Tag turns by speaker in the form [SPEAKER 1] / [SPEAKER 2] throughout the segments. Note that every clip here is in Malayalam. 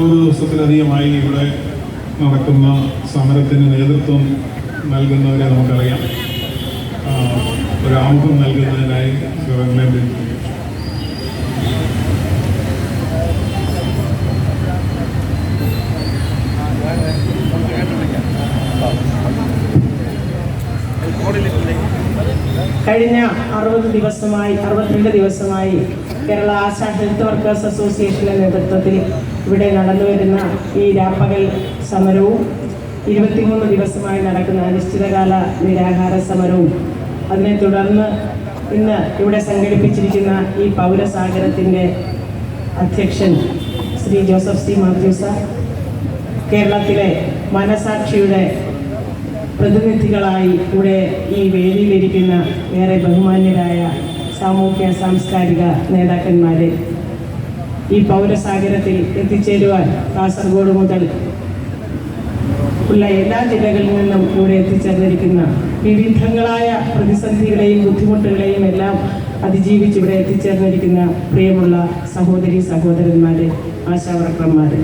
[SPEAKER 1] 60 ദിവസത്തിലധികമായി ഇവിടെ നടക്കുന്ന സമരത്തിന് നേതൃത്വം നൽകുന്നവരെ നമുക്കറിയാം. ഒരു ആമുഖം നൽകുന്നതിനായി ഗവൺമെൻറ്
[SPEAKER 2] കഴിഞ്ഞ 62 ദിവസമായി കേരള ആശാ ഹെൽത്ത് വർക്കേഴ്സ് അസോസിയേഷന്റെ നേതൃത്വത്തിൽ ഇവിടെ നടന്നുവരുന്ന ഈ രാപ്പകൽ സമരവും 23 ദിവസമായി നടക്കുന്ന അനിശ്ചിതകാല നിരാഹാര സമരവും അതിനെ തുടർന്ന് ഇന്ന് ഇവിടെ സംഘടിപ്പിച്ചിരിക്കുന്ന ഈ പൗരസാഗരത്തിൻ്റെ അധ്യക്ഷൻ Shri Joseph C Mathew sir, കേരളത്തിലെ മനസാക്ഷിയുടെ പ്രതിനിധികളായി ഇവിടെ ഈ വേദിയിലിരിക്കുന്ന ഏറെ ബഹുമാന്യരായ സാമൂഹ്യ സാംസ്കാരിക നേതാക്കന്മാരെ, ഈ പൗരസാഗരത്തിൽ എത്തിച്ചേരുവാൻ കാസർഗോഡ് മുതൽ ഉള്ള എല്ലാ ജില്ലകളിൽ നിന്നും ഇവിടെ എത്തിച്ചേർന്നിരിക്കുന്ന വിവിധങ്ങളായ പ്രതിസന്ധികളെയും ബുദ്ധിമുട്ടുകളെയും എല്ലാം അതിജീവിച്ച് ഇവിടെ എത്തിച്ചേർന്നിരിക്കുന്ന പ്രിയമുള്ള സഹോദരി സഹോദരന്മാരെ, ആശാവർക്കർമാരെ,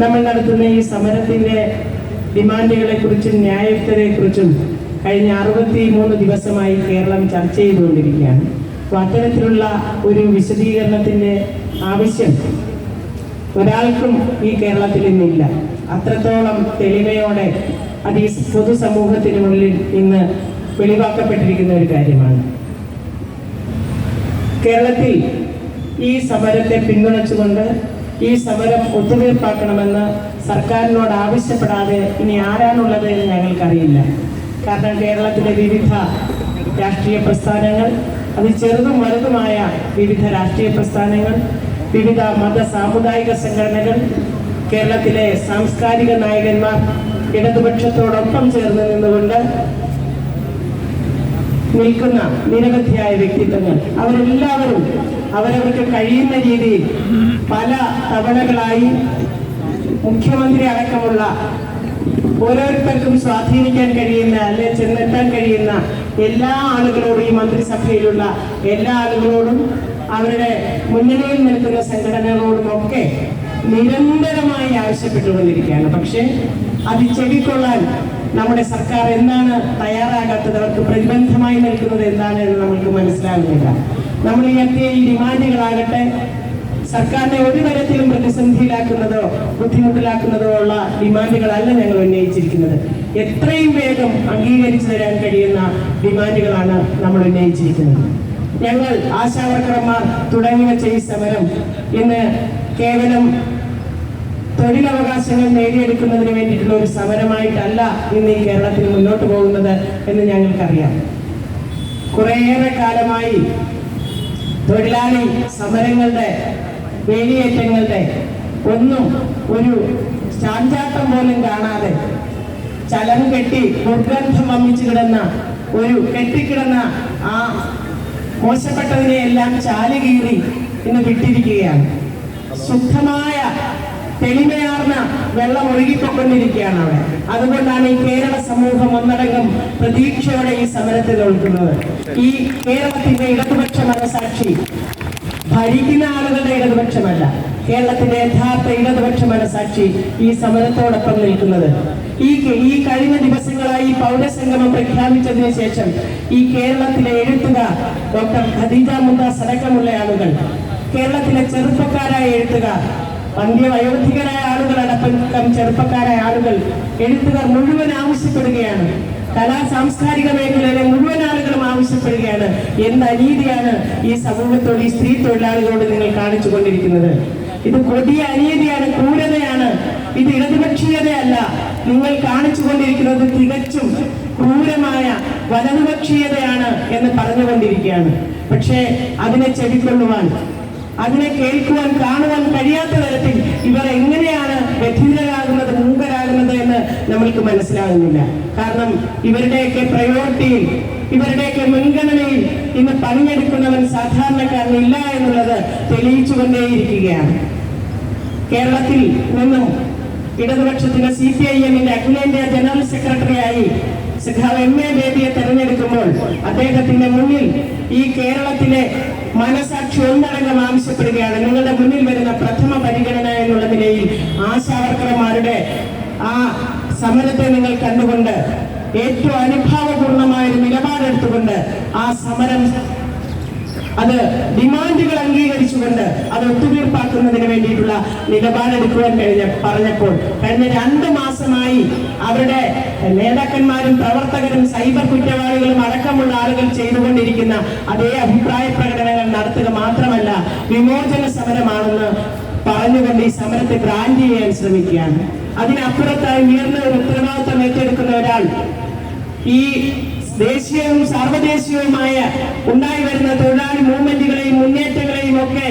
[SPEAKER 2] നമ്മൾ നടത്തുന്ന ഈ സമരത്തിൻ്റെ ഡിമാൻഡുകളെക്കുറിച്ചും ന്യായയുക്തതയെക്കുറിച്ചും കഴിഞ്ഞ 63 ദിവസമായി കേരളം ചർച്ച ചെയ്തുകൊണ്ടിരിക്കുകയാണ്. അപ്പോൾ അത്തരത്തിലുള്ള ഒരു വിശദീകരണത്തിൻ്റെ ആവശ്യം ഒരാൾക്കും ഈ കേരളത്തിൽ ഇന്നില്ല. അത്രത്തോളം തെളിമയോടെ അത് ഈ പൊതുസമൂഹത്തിന് മുന്നിൽ ഇന്ന് വെളിവാക്കപ്പെട്ടിരിക്കുന്ന ഒരു കാര്യമാണ്. കേരളത്തിൽ ഈ സമരത്തെ പിന്തുണച്ചുകൊണ്ട് ഈ സമരം ഒത്തുതീർപ്പാക്കണമെന്ന് സർക്കാരിനോട് ആവശ്യപ്പെടാതെ ഇനി ആരാണുള്ളത് എന്ന് ഞങ്ങൾക്കറിയില്ല. കാരണം കേരളത്തിലെ വിവിധ രാഷ്ട്രീയ പ്രസ്ഥാനങ്ങൾ, അത് ചെറുതും വലുതുമായ വിവിധ രാഷ്ട്രീയ പ്രസ്ഥാനങ്ങൾ, വിവിധ മത സാമുദായിക സംഘടനകൾ, കേരളത്തിലെ സാംസ്കാരിക നായകന്മാർ ഇടതുപക്ഷത്തോടൊപ്പം ചേർന്ന് നിന്നുകൊണ്ട് നിൽക്കുന്ന നിരവധിയായ വ്യക്തിത്വങ്ങൾ, അവരെല്ലാവരും അവരവർക്ക് കഴിയുന്ന രീതിയിൽ പല തവണകളായി മുഖ്യമന്ത്രി അടക്കമുള്ള ഓരോരുത്തർക്കും സ്വാധീനിക്കാൻ കഴിയുന്ന അല്ലെ ചെന്നെത്താൻ കഴിയുന്ന എല്ലാ ആളുകളോടും, ഈ മന്ത്രിസഭയിലുള്ള എല്ലാ ആളുകളോടും, അവരുടെ മുന്നണിയിൽ നിൽക്കുന്ന സംഘടനകളോടുമൊക്കെ നിരന്തരമായി ആവശ്യപ്പെട്ടുകൊണ്ടിരിക്കുകയാണ്. പക്ഷേ അത് ചെവിക്കൊള്ളാൻ നമ്മുടെ സർക്കാർ എന്താണ് തയ്യാറാകാത്തത്, അവർക്ക് പ്രതിബന്ധമായി നിൽക്കുന്നത് എന്താണ് എന്ന് നമുക്ക് മനസ്സിലാകുന്നില്ല. നമ്മൾ ഉയർത്തിയ ഈ ഡിമാൻഡുകളാകട്ടെ സർക്കാരിനെ ഒരു തരത്തിലും പ്രതിസന്ധിയിലാക്കുന്നതോ ബുദ്ധിമുട്ടിലാക്കുന്നതോ ഉള്ള ഡിമാൻഡുകളല്ല ഞങ്ങൾ ഉന്നയിച്ചിരിക്കുന്നത്. എത്രയും വേഗം അംഗീകരിച്ചു തരാൻ കഴിയുന്ന ഡിമാൻഡുകളാണ് നമ്മൾ ഉന്നയിച്ചിരിക്കുന്നത്. ഞങ്ങൾ ആശാവർക്കർമാർ തുടങ്ങി വെച്ച ഈ സമരം ഇന്ന് കേവലം തൊഴിലവകാശങ്ങൾ നേടിയെടുക്കുന്നതിന് വേണ്ടിയിട്ടുള്ള ഒരു സമരമായിട്ടല്ല ഇന്ന് ഈ കേരളത്തിൽ മുന്നോട്ട് പോകുന്നത് എന്ന് ഞങ്ങൾക്കറിയാം. കുറേയേറെ കാലമായി തൊഴിലാളി സമരങ്ങളുടെ വേലിയേറ്റങ്ങളുടെ ഒന്നും ഒരു ചാഞ്ചാട്ടം പോലും കാണാതെ ചലം കെട്ടി ദുർഗന്ധം വമിച്ചു കിടന്ന ഒരു കെട്ടിക്കിടന്ന ആ മോശപ്പെട്ടതിനെയെല്ലാം ചാലുകീറി ഇന്ന് വിട്ടിരിക്കുകയാണ്. ശുദ്ധമായ തെളിമയാർന്ന വെള്ളം ഒഴുകിക്കൊണ്ടിരിക്കുകയാണ് അവിടെ. അതുകൊണ്ടാണ് ഈ കേരള സമൂഹം ഒന്നടങ്കം പ്രതീക്ഷയോടെ ഈ സമരത്തിൽ നിൽക്കുന്നത്. ഈ കേരളത്തിന്റെ ഇടതുപക്ഷ മനസാക്ഷി ഭരിക്കുന്ന ആളുകളുടെ ഇടതുപക്ഷമല്ല, കേരളത്തിന്റെ യഥാർത്ഥ ഇടതുപക്ഷ മനസാക്ഷി ഈ സമരത്തോടൊപ്പം നിൽക്കുന്നത്. ഈ കഴിഞ്ഞ ദിവസങ്ങളായി പൗരസംഗമം പ്രഖ്യാപിച്ചതിന് ശേഷം ഈ കേരളത്തിലെ എഴുത്തുകാർ, ഡോക്ടർ ഖദീജ മുംതാസ് അടക്കമുള്ള ആളുകൾ, കേരളത്തിലെ ചെറുപ്പക്കാരായ എഴുത്തുകാർ, വയോധികരായ ആളുകളടക്കം ചെറുപ്പക്കാരായ ആളുകൾ, എഴുത്തുകാർ മുഴുവൻ ആവശ്യപ്പെടുകയാണ്. കലാ സാംസ്കാരിക മേഖലയിലെ മുഴുവൻ ആളുകളും ആവശ്യപ്പെടുകയാണ്. എന്ത് അനീതിയാണ് ഈ സമൂഹത്തോട്, ഈ സ്ത്രീ തൊഴിലാളികളോട് നിങ്ങൾ കാണിച്ചു കൊണ്ടിരിക്കുന്നത്? ഇത് കൊടിയ അനീതിയാണ്, ക്രൂരതയാണ്. ഇത് ഇടതുപക്ഷീയതയല്ല. നിങ്ങൾ കാണിച്ചു കൊണ്ടിരിക്കുന്നത് തികച്ചും ക്രൂരമായ വലതുപക്ഷീയതയാണ് എന്ന് പറഞ്ഞുകൊണ്ടിരിക്കുകയാണ്. പക്ഷേ അതിനെ ചെവിക്കൊള്ളുവാൻ, അതിനെ കേൾക്കുവാൻ, കാണുവാൻ കഴിയാത്ത തരത്തിൽ ഇവർ എങ്ങനെയാണ് ബധിരരാകുന്നത്, മൂകരാകുന്നത് എന്ന് നമ്മൾക്ക് മനസ്സിലാകുന്നില്ല. കാരണം ഇവരുടെയൊക്കെ പ്രയോറിറ്റിയിൽ, ഇവരുടെയൊക്കെ മുൻഗണനയിൽ ഇന്ന് പണിയെടുക്കുന്നവൻ സാധാരണക്കാരനില്ല എന്നുള്ളത് തെളിയിച്ചുകൊണ്ടേയിരിക്കുകയാണ്. കേരളത്തിൽ നിന്നും ഇടതുപക്ഷത്തിന്റെ CPIM-ന്റെ അഖിലേന്ത്യാ ജനറൽ സെക്രട്ടറിയായി സഖാവ് M.A. ബേബിയെ തെരഞ്ഞെടുക്കുമ്പോൾ അദ്ദേഹത്തിന്റെ മുന്നിൽ ഈ കേരളത്തിലെ മനസാക്ഷി ഒന്നടങ്കം ആവശ്യപ്പെടുകയാണ്. നിങ്ങളുടെ മുന്നിൽ വരുന്ന പ്രഥമ പരിഗണന സമരത്തെ നിങ്ങൾ കണ്ടുകൊണ്ട് ഏറ്റവും അനുഭാവപൂർണമായ ഒരു നിലപാടെടുത്തുകൊണ്ട് ആ സമരം അത് ഡിമാൻഡുകൾ അംഗീകരിച്ചുകൊണ്ട് അത് ഒത്തുതീർപ്പാക്കുന്നതിന് വേണ്ടിയിട്ടുള്ള നിലപാടെടുക്കുവാൻ പറഞ്ഞപ്പോൾ കഴിഞ്ഞ 2 മാസമായി അവരുടെ നേതാക്കന്മാരും പ്രവർത്തകരും സൈബർ കുറ്റവാളികളും അടക്കമുള്ള ആളുകൾ ചെയ്തുകൊണ്ടിരിക്കുന്ന അതേ അഭിപ്രായ പ്രകടനങ്ങൾ നടത്തുക മാത്രമല്ല വിമോചന സമരമാണെന്ന് പറഞ്ഞുകൊണ്ട് ഈ സമരത്തെ ബ്രാൻഡ് ചെയ്യാൻ ശ്രമിക്കുകയാണ്. അതിനപ്പുറത്തായി ഉയർന്ന ഒരു ഉത്തരവാദിത്വം ഏറ്റെടുക്കുന്ന ഒരാൾ ഈ ദേശീയവും സാർവദേശീയവുമായ ഉണ്ടായി വരുന്ന തൊഴിലാളി മൂവ്മെന്റുകളെയും മുന്നേറ്റങ്ങളെയും ഒക്കെ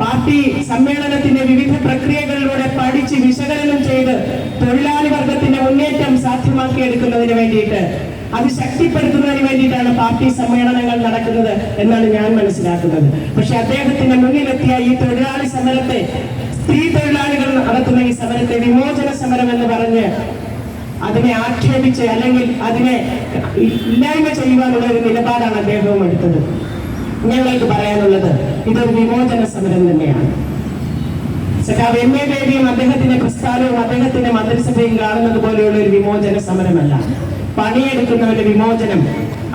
[SPEAKER 2] പാർട്ടി സമ്മേളനത്തിന്റെ വിവിധ പ്രക്രിയകളിലൂടെ പഠിച്ച് വിശകലനം ചെയ്ത് തൊഴിലാളി വർഗത്തിന്റെ മുന്നേറ്റം സാധ്യമാക്കിയെടുക്കുന്നതിന് വേണ്ടിയിട്ട് അത് ശക്തിപ്പെടുത്തുന്നതിന് വേണ്ടിയിട്ടാണ് പാർട്ടി സമ്മേളനങ്ങൾ നടക്കുന്നത് എന്നാണ് ഞാൻ മനസ്സിലാക്കുന്നത്. പക്ഷെ അദ്ദേഹത്തിന്റെ മുന്നിലെത്തിയ ഈ തൊഴിലാളി സമരത്തെ, സ്ത്രീ തൊഴിലാളികൾ നടത്തുന്ന ഈ സമരത്തെ വിമോചന സമരം എന്ന് പറഞ്ഞ് അതിനെ ആക്ഷേപിച്ച് അല്ലെങ്കിൽ അതിനെ ഇല്ലായ്മ ചെയ്യുവാനുള്ള ഒരു നിലപാടാണ് അദ്ദേഹവും എടുത്തത്. ഞങ്ങൾക്ക് പറയാനുള്ളത് ഇതൊരു വിമോചന സമരം തന്നെയാണ്. സഖാവ് എം എ ബേബിയും അദ്ദേഹത്തിന്റെ പ്രസ്ഥാനവും അദ്ദേഹത്തിന്റെ മന്ത്രിസഭയും കാണുന്നത് പോലെയുള്ള ഒരു വിമോചന സമരമല്ല. പണിയെടുക്കുന്നവരുടെ വിമോചനം,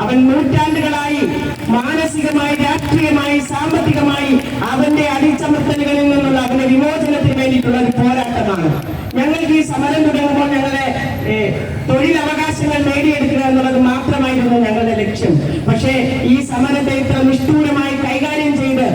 [SPEAKER 2] അവൻ നൂറ്റാണ്ടുകളായി മാനസികമായി, രാഷ്ട്രീയമായി, സാമ്പത്തികമായി അവന്റെ അടിച്ചമർത്തലുകളിൽ നിന്നുള്ള അവന്റെ വിമോചനത്തിന് വേണ്ടിയിട്ടുള്ള ഒരു പോരാട്ടമാണ്. ഞങ്ങൾക്ക് ഈ സമരം തുടങ്ങുമ്പോൾ ഞങ്ങളുടെ തൊഴിലവകാശങ്ങൾ നേടിയെടുക്കുക എന്നുള്ളത് മാത്രമായിരുന്നു ഞങ്ങളുടെ ലക്ഷ്യം. പക്ഷേ ഈ സമരത്തെ ഇത്ര നിഷ്ഠൂരമായി കൈകാര്യം ചെയ്ത്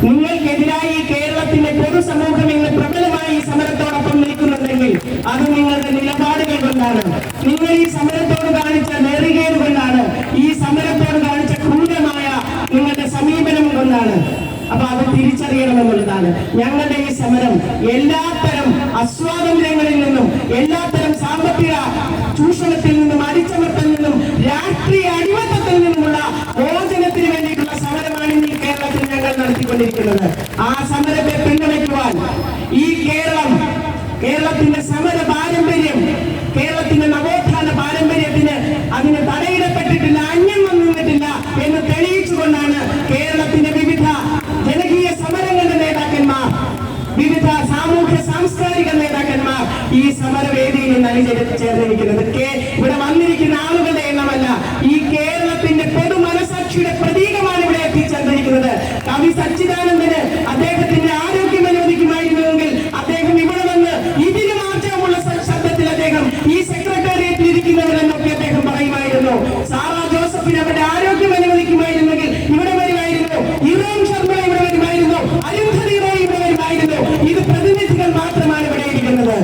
[SPEAKER 2] നിങ്ങൾക്കെതിരായി കേരളത്തിന്റെ പൊതുസമൂഹം ഇന്ന് പ്രബലമായി ഈ സമരത്തോടൊപ്പം നിൽക്കുന്നുണ്ടെങ്കിൽ അത് നിങ്ങളുടെ നിലപാടുകൾ കൊണ്ടാണ്. നിങ്ങൾ ഈ സമരത്തോട് കാണിച്ച നെറികേട് കൊണ്ടാണ്, ഈ സമരത്തോട് കാണിച്ച ക്രൂരമായ നിങ്ങളുടെ സമീപനം കൊണ്ടാണ്. അപ്പൊ അത് തിരിച്ചറിയണമെന്നുള്ളതാണ്. ഞങ്ങളുടെ ഈ സമരം എല്ലാത്തരം അസ്വാതന്ത്ര്യങ്ങളിൽ നിന്നും, എല്ലാത്തരം സാമ്പത്തിക ചൂഷണത്തിൽ നിന്നും, അടിച്ചമർത്തൽ നിന്നും, രാഷ്ട്രീയ അടിമത്തത്തിൽ നിന്നുമുള്ള മോചനത്തിന് വേണ്ടിയിട്ടുള്ള സമരമാണ് ഇന്ന് ഈ കേരളത്തിൽ ഞങ്ങൾ നടത്തിക്കൊണ്ടിരിക്കുന്നത്. ആ സമരത്തെ പിന്തുണയ്ക്കുവാൻ ഈ കേരളത്തിന്റെ സമര പാരമ്പര്യം, കേരളത്തിന്റെ നവോത്ഥാന പാരമ്പര്യത്തിന് അതിന് തടയിടപ്പെട്ടിട്ടില്ല, അന്യം വന്നിട്ടില്ല എന്ന് തെളിയിച്ചുകൊണ്ടാണ് കേരളത്തിന്റെ വിവിധ ജനകീയ സമരങ്ങളുടെ നേതാക്കന്മാർ, വിവിധ സാമൂഹ്യ സാംസ്കാരിക നേതാക്കന്മാർ ഈ സമരവേദിയിൽ നിന്ന് അണിചേർന്നിരിക്കുന്നത്. ഇവിടെ വന്നിരിക്കുന്ന ആളുകളുടെ എണ്ണമല്ല, ഈ കേരളത്തിന്റെ പൊതു മനസാക്ഷിയുടെ പ്രതീകമാണ് ഇവിടെ എത്തിച്ചേർന്നിരിക്കുന്നത്. കവി സച്ചിദാനന്ദന് അദ്ദേഹത്തിന്റെ ആരോഗ്യം അനുവദിക്കുമായിരുന്നുവെങ്കിൽ അദ്ദേഹം ഇവിടെ വന്ന് ഇതിന് മാറ്റമുള്ള ശബ്ദത്തിൽ അദ്ദേഹം ഈ സെക്രട്ടേറിയറ്റിൽ ഇരിക്കുന്നവരെന്നൊക്കെ അദ്ദേഹം പറയുമായിരുന്നു. സാറാ ജോസഫിന് അവരുടെ ആരോഗ്യം അനുവദിക്കുമായിരുന്നെങ്കിൽ ഇവിടെ വരുമായിരുന്നു. ഇറാം ശർമ്മ ഇവിടെ വരുമായിരുന്നു. അരുന്ധതി റോയ് ഇവിടെ വരുമായിരുന്നു. ഇത് പ്രതിനിധികൾ മാത്രമാണ് ഇവിടെ ഇരിക്കുന്നത്.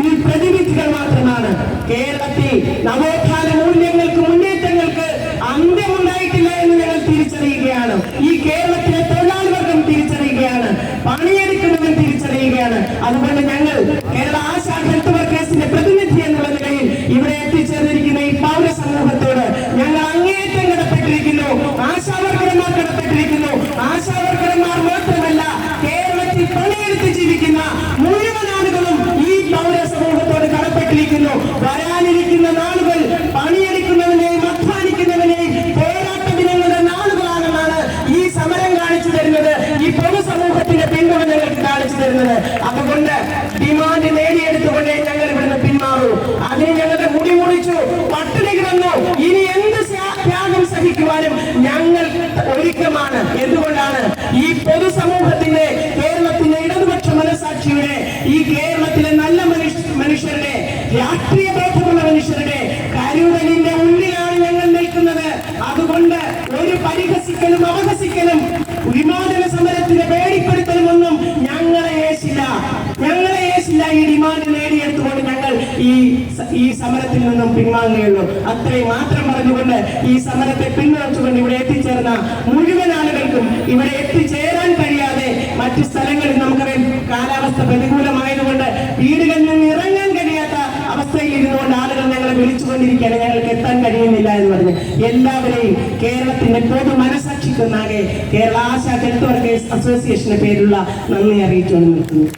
[SPEAKER 2] ഇത് പ്രതിനിധികൾ മാത്രമാണ്. കേരളത്തിൽ നവോത്ഥാന മൂല്യങ്ങൾക്ക്, മുന്നേറ്റങ്ങൾക്ക് അന്ത്യമുണ്ടായിട്ടില്ല എന്ന് ഞങ്ങൾ തിരിച്ചറിയുകയാണ്. ഈ കേരളത്തിലെ തൊഴിലാളി വർഗം തിരിച്ചറിയുകയാണ്, പണിയെടുക്കുന്നവർ തിരിച്ചറിയുകയാണ്. അതുകൊണ്ട് ഞങ്ങൾ കേരള ആശാ ഹെൽത്ത് വർക്കേഴ്സിന്റെ പ്രതിനിധി എന്നുള്ള നിലയിൽ ഇവിടെ എത്തിച്ചേർന്നിരിക്കുന്ന ഈ പൗര സമൂഹത്തോട് ഞങ്ങൾ അങ്ങേയറ്റം കടപ്പെട്ടിരിക്കുന്നു. ആശാവർക്കർമാർ കടപ്പെട്ടിരിക്കുന്നു. ആശാവർക്കർമാർ മാത്രമല്ല, കേരളത്തിൽ പണിയെടുത്ത് ജീവിക്കുന്ന മുഴുവൻ ആളുകളും ഈ പൗര സമൂഹത്തോട് കടപ്പെട്ടിരിക്കുന്നു. വരാനിരിക്കുന്ന നാളുകൾ പണിയെടുക്കുന്നവനെയും അധ്വാനിക്കുന്നവനെയും പോരാട്ട ദിനങ്ങളുടെ നാളുകളാണെന്നാണ് ഈ സമരം കാണിച്ചു തരുന്നത്, ഈ പൊതുസമൂഹത്തിന്റെ പിന്തുണ ഞങ്ങൾക്ക് കാണിച്ചു തരുന്നത്. അതുകൊണ്ട് ഡിമാൻഡ് നേടിയെടുത്തുകൊണ്ടേ ഞങ്ങൾ ഇവിടുന്ന് പിന്മാറൂ. അതിന് ഞങ്ങളുടെ മുടി മുറിച്ചു, പട്ടിണി കിടന്നു, ഇനി എന്ത് ത്യാഗം സഹിക്കുവാനും ഞങ്ങൾ ഒരുക്കമാണ്. എന്തുകൊണ്ടാണ്? ഈ പൊതുസമൂഹത്തിന്റെ, കേരളത്തിന്റെ ഇടതുപക്ഷ മനസാക്ഷിയുടെ, ഈ കേരളത്തിലെ നല്ല മനുഷ്യരുടെ, രാഷ്ട്രീയ ബോധമുള്ള മനുഷ്യരുടെ കരുതലിന്റെ ഉള്ളിലാണ് ഞങ്ങൾ നിൽക്കുന്നത്. അതുകൊണ്ട് ഒരു പരിഹസിക്കലും അപഹസിക്കലും വിമോചന സമരത്തിന്റെ പേടിപ്പെടുത്തലും ഒന്നും ഞങ്ങളെ ഏശില്ല. ഈ ഡിമാൻഡ് നേടിയെടുത്തുകൊണ്ട് ഞങ്ങൾ ഈ സമരത്തിൽ നിന്നും പിൻവാങ്ങുകയുള്ളൂ. അത്രയും മാത്രം പറഞ്ഞുകൊണ്ട് ഈ സമരത്തെ പിന്തുണച്ചുകൊണ്ട് ഇവിടെ എത്തിച്ചേർന്ന മുഴുവൻ ആളുകൾക്കും, ഇവിടെ എത്തിച്ചേരാൻ കഴിയാതെ മറ്റു സ്ഥലങ്ങളിൽ നമുക്കറിയാം കാലാവസ്ഥ പ്രതികൂലമായതുകൊണ്ട് വീടുകളിൽ നിന്ന് ഇറങ്ങാൻ കഴിയാത്ത അവസ്ഥയിൽ ഇരുന്നുകൊണ്ട് ആളുകൾ ഞങ്ങളെ വിളിച്ചുകൊണ്ടിരിക്കുകയാണ്, ഞങ്ങൾക്ക് എത്താൻ കഴിയുന്നില്ല എന്ന് പറഞ്ഞ് എല്ലാവരെയും കേരളത്തിന്റെ പൊതു മനസാക്ഷിക്കൊന്നാകെ കേരള ആശാ ഹെൽത്ത് വർക്കേഴ്സ് അസോസിയേഷന്റെ പേരിലുള്ള നന്ദി അറിയിച്ചുകൊണ്ട് നിൽക്കുന്നു.